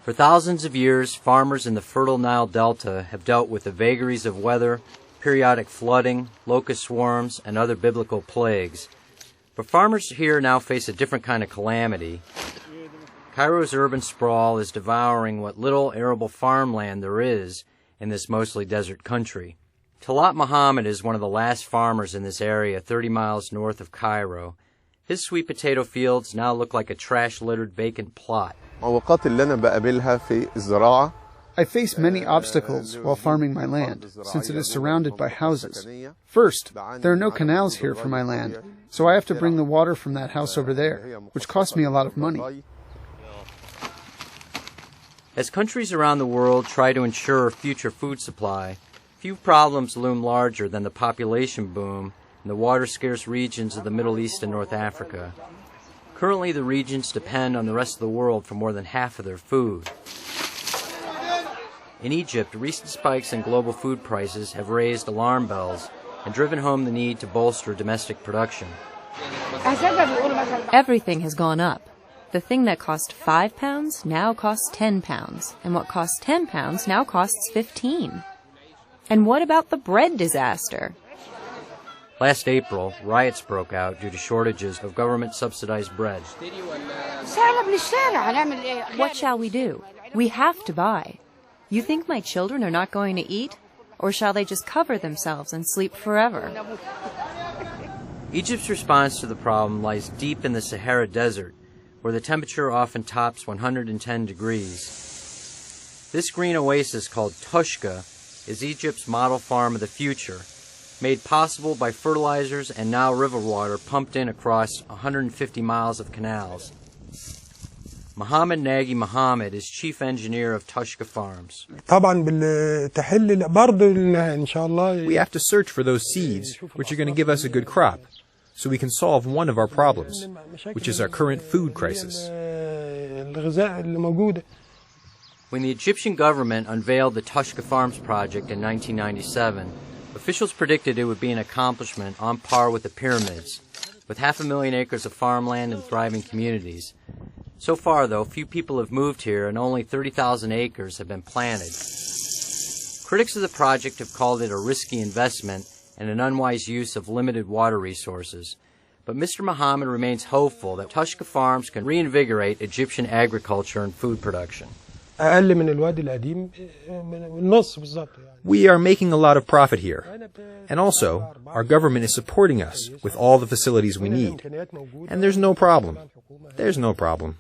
For thousands of years, farmers in the fertile Nile Delta have dealt with the vagaries of weather, periodic flooding, locust swarms, and other biblical plagues. But farmers here now face a different kind of calamity. Cairo's urban sprawl is devouring what little arable farmland there is in this mostly desert country. Talat Muhammad is one of the last farmers in this area 30 miles north of Cairo. His sweet potato fields now look like a trash-littered vacant plot. I face many obstacles while farming my land, since it is surrounded by houses. First, there are no canals here for my land, so I have to bring the water from that house over there, which costs me a lot of money. As countries around the world try to ensure future food supply, few problems loom larger than the population boom in the water-scarce regions of the Middle East and North Africa. Currently, the regions depend on the rest of the world for more than half of their food. In Egypt, recent spikes in global food prices have raised alarm bells and driven home the need to bolster domestic production. Everything has gone up. The thing that cost £5 now costs £10, and what costs £10 now costs $15. And what about the bread disaster? Last April, riots broke out due to shortages of government-subsidized bread. What shall we do? We have to buy. You think my children are not going to eat? Or shall they just cover themselves and sleep forever? Egypt's response to the problem lies deep in the Sahara Desert, where the temperature often tops 110 degrees. This green oasis called Toshka is Egypt's model farm of the future, made possible by fertilizers and Nile River water pumped in across 150 miles of canals. Mohammed Nagy Mohammed is chief engineer of Toshka Farms. We have to search for those seeds which are going to give us a good crop, so we can solve one of our problems, which is our current food crisis. When the Egyptian government unveiled the Toshka Farms project in 1997, officials predicted it would be an accomplishment on par with the pyramids, with 500,000 acres of farmland and thriving communities. So far, though, few people have moved here and only 30,000 acres have been planted. Critics of the project have called it a risky investment and an unwise use of limited water resources. But Mr. Mohammed remains hopeful that Toshka Farms can reinvigorate Egyptian agriculture and food production. We are making a lot of profit here. And also, our government is supporting us with all the facilities we need. And there's no problem. There's no problem.